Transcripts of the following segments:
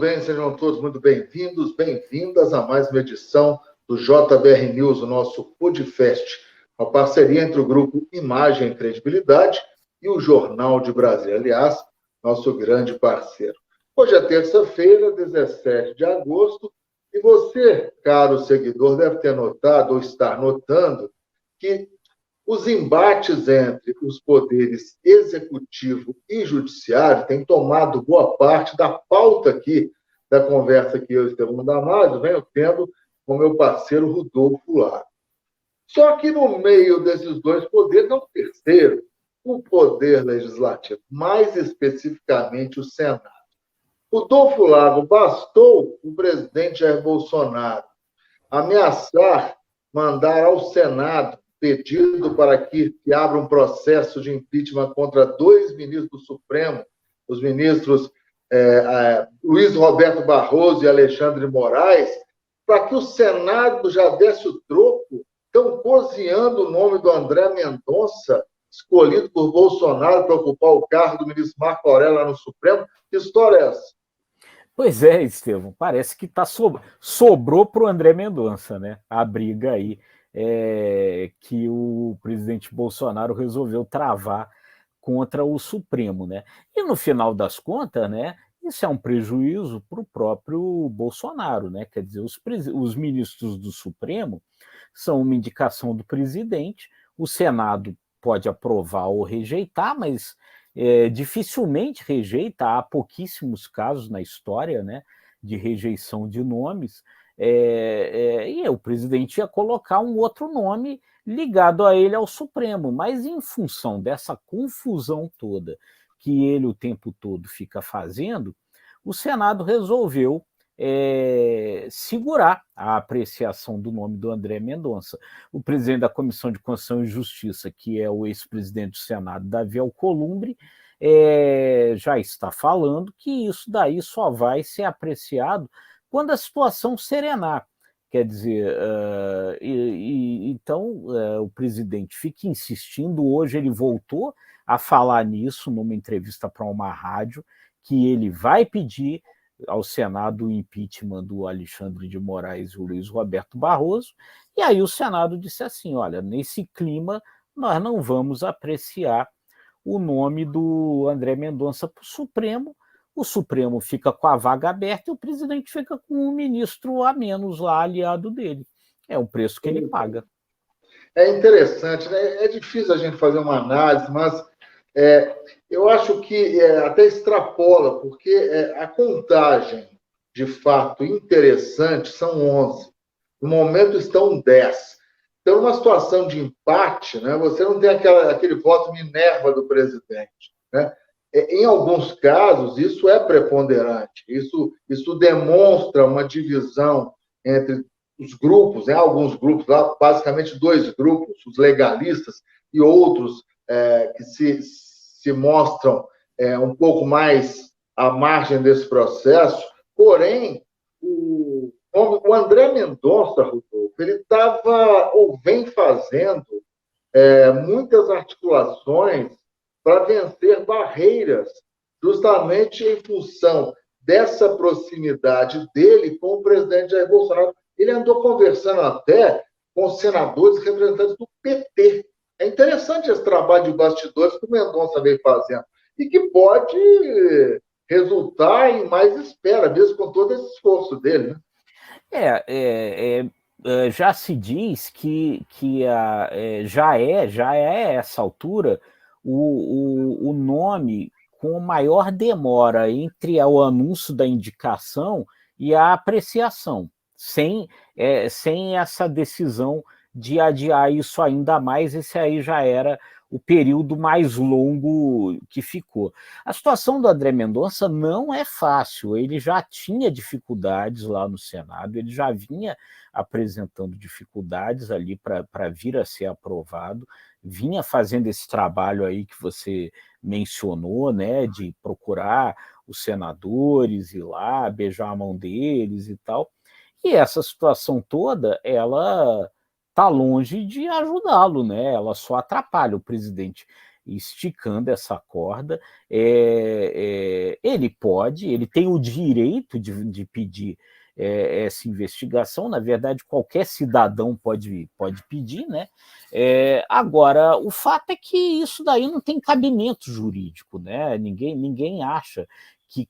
bem? Sejam todos muito bem-vindos, bem-vindas a mais uma edição do JBR News, o nosso podcast, uma parceria entre o grupo Imagem e Credibilidade e o Jornal de Brasília, aliás, nosso grande parceiro. Hoje é terça-feira, 17 de agosto, e você, caro seguidor, deve ter notado ou estar notando que os embates entre os poderes executivo e judiciário têm tomado boa parte da pauta aqui, da conversa que eu e Estevão Damasio venho tendo com meu parceiro Rodolfo Lara. Só que no meio desses dois poderes, há um terceiro, o poder legislativo, mais especificamente o Senado. Rodolfo Lara, bastou o presidente Jair Bolsonaro ameaçar mandar ao Senado pedido para que abra um processo de impeachment contra dois ministros do Supremo, os ministros Luiz Roberto Barroso e Alexandre de Moraes, para que o Senado já desse o troco. Estão cozinhando o nome do André Mendonça, escolhido por Bolsonaro para ocupar o cargo do ministro Marco Aurélio lá no Supremo. Que história é essa? Pois é, Estevão, parece que sobrou para o André Mendonça, né? A briga aí que o presidente Bolsonaro resolveu travar contra o Supremo, né? E no final das contas, né? Isso é um prejuízo para o próprio Bolsonaro, né? Quer dizer, os ministros do Supremo são uma indicação do presidente, o Senado pode aprovar ou rejeitar, mas dificilmente rejeita, há pouquíssimos casos na história, né, de rejeição de nomes, e o presidente ia colocar um outro nome ligado a ele ao Supremo, mas em função dessa confusão toda que ele o tempo todo fica fazendo, o Senado resolveu segurar a apreciação do nome do André Mendonça. O presidente da Comissão de Constituição e Justiça, que é o ex-presidente do Senado, Davi Alcolumbre, já está falando que isso daí só vai ser apreciado quando a situação serenar. Quer dizer, então o presidente fica insistindo, hoje ele voltou a falar nisso numa entrevista para uma rádio, que ele vai pedir ao Senado o impeachment do Alexandre de Moraes e o Luiz Roberto Barroso, e aí o Senado disse assim, olha, nesse clima nós não vamos apreciar o nome do André Mendonça para o Supremo fica com a vaga aberta e o presidente fica com um ministro a menos lá, aliado dele. É o preço que ele paga. É interessante, né? É difícil a gente fazer uma análise, mas eu acho que até extrapola, porque a contagem, de fato, interessante, são 11. No momento estão 10. Então, numa situação de empate, né, você não tem aquele voto Minerva do presidente. Né? Em alguns casos, isso é preponderante. Isso demonstra uma divisão entre os grupos, né? Alguns grupos, lá, basicamente dois grupos, os legalistas e outros que se mostram um pouco mais à margem desse processo. Porém, o André Mendonça, Rodolfo, ele estava ou vem fazendo muitas articulações para vencer barreiras, justamente em função dessa proximidade dele com o presidente Jair Bolsonaro. Ele andou conversando até com senadores e representantes do PT. É interessante esse trabalho de bastidores que o Mendonça veio fazendo e que pode resultar em mais espera, mesmo com todo esse esforço dele, né? Já se diz que já é essa altura o nome com maior demora entre o anúncio da indicação e a apreciação, sem essa decisão de adiar isso ainda mais. Esse aí já era o período mais longo que ficou. A situação do André Mendonça não é fácil, ele já tinha dificuldades lá no Senado, ele já vinha apresentando dificuldades ali para vir a ser aprovado, vinha fazendo esse trabalho aí que você mencionou, né, de procurar os senadores, ir lá, beijar a mão deles e tal, e essa situação toda, ela está longe de ajudá-lo, né? Ela só atrapalha o presidente. esticando essa corda. Ele tem o direito de pedir essa investigação. Na verdade, qualquer cidadão pode pedir, né? Agora, o fato é que isso daí não tem cabimento jurídico, né? Ninguém acha que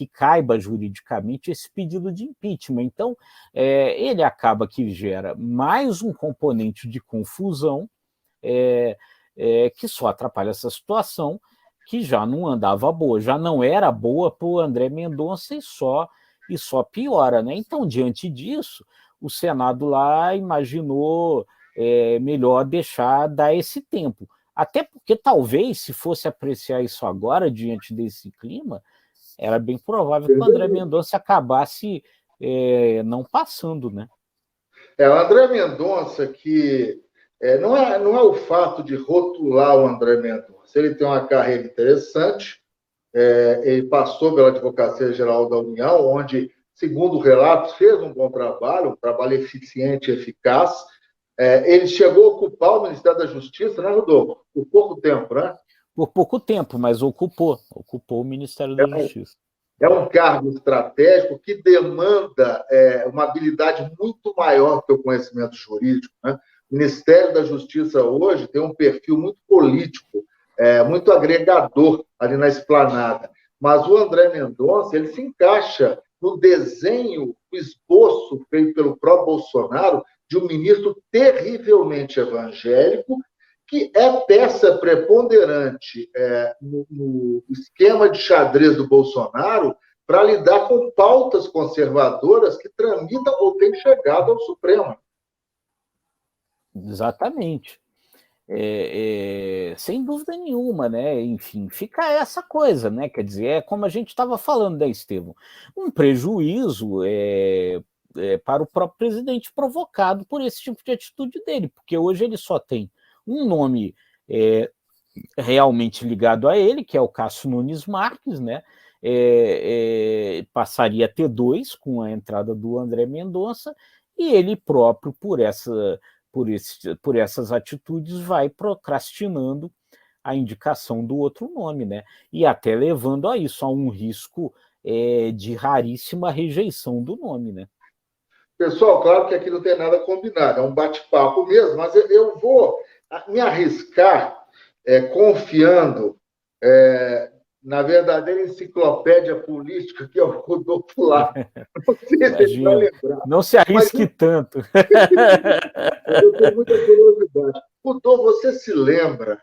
caiba juridicamente esse pedido de impeachment. Então, ele acaba que gera mais um componente de confusão, que só atrapalha essa situação, que já não andava boa, já não era boa para o André Mendonça e só piora, né? Então, diante disso, o Senado lá imaginou melhor dar esse tempo. Até porque, talvez, se fosse apreciar isso agora, diante desse clima, era bem provável que o André Mendonça acabasse não passando, né? O André Mendonça, que não é o fato de rotular o André Mendonça. Ele tem uma carreira interessante, ele passou pela Advocacia Geral da União, onde, segundo relatos, fez um bom trabalho, um trabalho eficiente e eficaz. Ele chegou a ocupar o Ministério da Justiça, né, Rodolfo? Por pouco tempo, né? Por pouco tempo, mas ocupou o Ministério da Justiça. É um cargo estratégico que demanda uma habilidade muito maior que o conhecimento jurídico, né? O Ministério da Justiça hoje tem um perfil muito político, muito agregador ali na esplanada. Mas o André Mendonça, ele se encaixa no desenho, no esboço feito pelo próprio Bolsonaro de um ministro terrivelmente evangélico, que é peça preponderante no esquema de xadrez do Bolsonaro para lidar com pautas conservadoras que tramitam ou têm chegado ao Supremo. Exatamente. Sem dúvida nenhuma, né? Enfim, fica essa coisa, né? Quer dizer, é como a gente estava falando, né, Estevão? Um prejuízo para o próprio presidente provocado por esse tipo de atitude dele, porque hoje ele só tem um nome realmente ligado a ele, que é o Cássio Nunes Marques, né? Passaria a ter dois com a entrada do André Mendonça, e ele próprio, por essas atitudes, vai procrastinando a indicação do outro nome, né? E até levando a isso, a um risco de raríssima rejeição do nome, né? Pessoal, claro que aqui não tem nada combinado, é um bate-papo mesmo, mas eu vou me arriscar confiando na verdadeira enciclopédia política, que é o Rodolfo Lar. Não sei se ele vai lembrar. Não se arrisque tanto. Eu tenho muita curiosidade. Rodolfo, você se lembra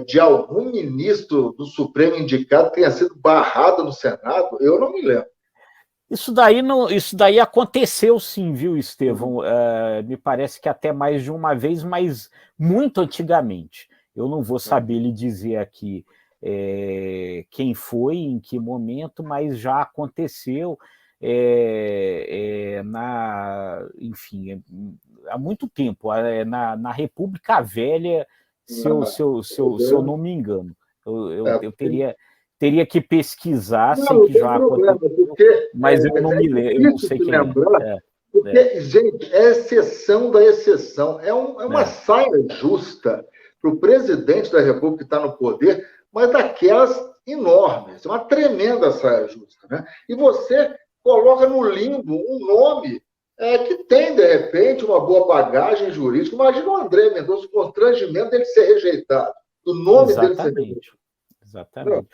de algum ministro do Supremo indicado que tenha sido barrado no Senado? Eu não me lembro. Isso daí aconteceu sim, viu, Estevão? Me parece que até mais de uma vez, mas muito antigamente. Eu não vou saber lhe dizer aqui quem foi, em que momento, mas já aconteceu enfim, há muito tempo, na República Velha, se eu não me engano. Eu teria que pesquisar, sei que já aconteceu, mas eu não me lembro, eu não sei quem é. Porque, gente, é exceção da exceção. É uma saia justa para o presidente da República que está no poder, mas daquelas enormes. É uma tremenda saia justa, né? E você coloca no limbo um nome que tem, de repente, uma boa bagagem jurídica. Imagina o André Mendonça, o constrangimento dele ser rejeitado, do nome dele ser rejeitado. Exatamente.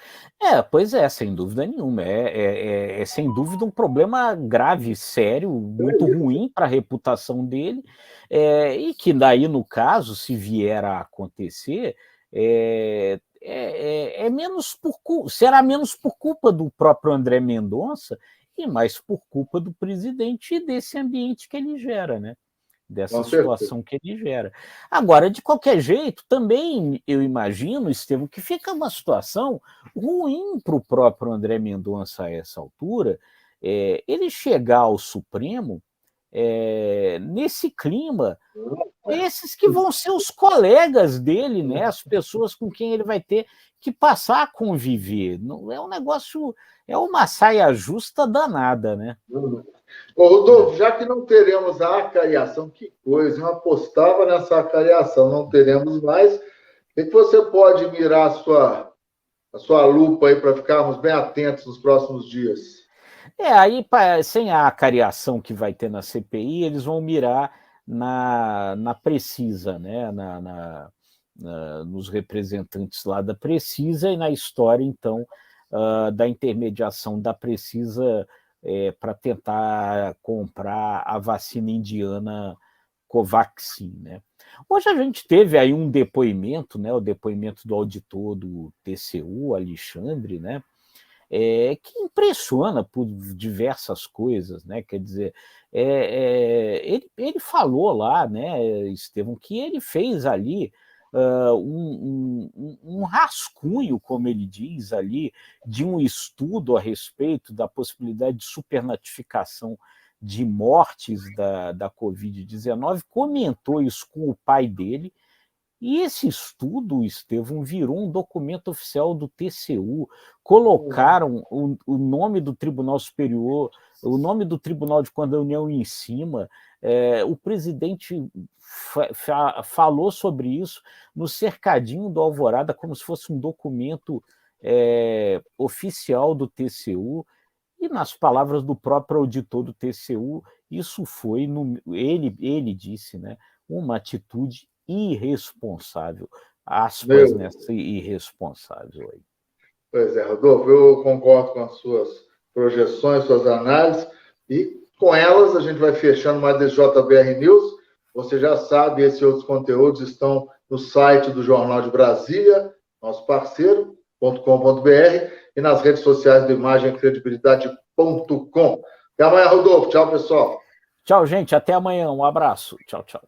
Pois sem dúvida nenhuma. É sem dúvida um problema grave, sério, muito ruim para a reputação dele, e que daí, no caso, se vier a acontecer, será menos por culpa do próprio André Mendonça e mais por culpa do presidente e desse ambiente que ele gera, né? Dessa situação que ele gera. Agora, de qualquer jeito, também eu imagino, Estevão, que fica uma situação ruim para o próprio André Mendonça a essa altura, ele chegar ao Supremo nesse clima, esses que vão ser os colegas dele, né? As pessoas com quem ele vai ter que passar a conviver. Não é um negócio, é uma saia justa danada, né? Rodolfo, já que não teremos a acariação, que coisa, eu apostava nessa acariação, não teremos mais. que você pode mirar a sua lupa aí para ficarmos bem atentos nos próximos dias? Aí, sem a acariação que vai ter na CPI, eles vão mirar na Precisa, né? Nos representantes lá da Precisa e na história, então, da intermediação da Precisa para tentar comprar a vacina indiana Covaxin, né? Hoje a gente teve aí um depoimento, né? O depoimento do auditor do TCU, Alexandre, né? Que impressiona por diversas coisas, né? Quer dizer, ele falou lá, né, Estevão, que ele fez ali um rascunho, como ele diz ali, de um estudo a respeito da possibilidade de supernotificação de mortes da Covid-19, comentou isso com o pai dele. E esse estudo, Estevão, virou um documento oficial do TCU. Colocaram o nome do Tribunal Superior, o nome do Tribunal de Contas da União em cima. O presidente falou sobre isso no cercadinho do Alvorada, como se fosse um documento oficial do TCU. E, nas palavras do próprio auditor do TCU, isso foi, ele disse, né, uma atitude irresponsável, aspas nessa irresponsável aí. Pois é, Rodolfo, eu concordo com as suas projeções, suas análises, e com elas a gente vai fechando mais desse JBR News. Você já sabe, esses outros conteúdos estão no site do Jornal de Brasília, nosso parceiro, .com.br, e nas redes sociais do imagemcredibilidade.com. Até amanhã, Rodolfo. Tchau, pessoal. Tchau, gente. Até amanhã. Um abraço. Tchau, tchau.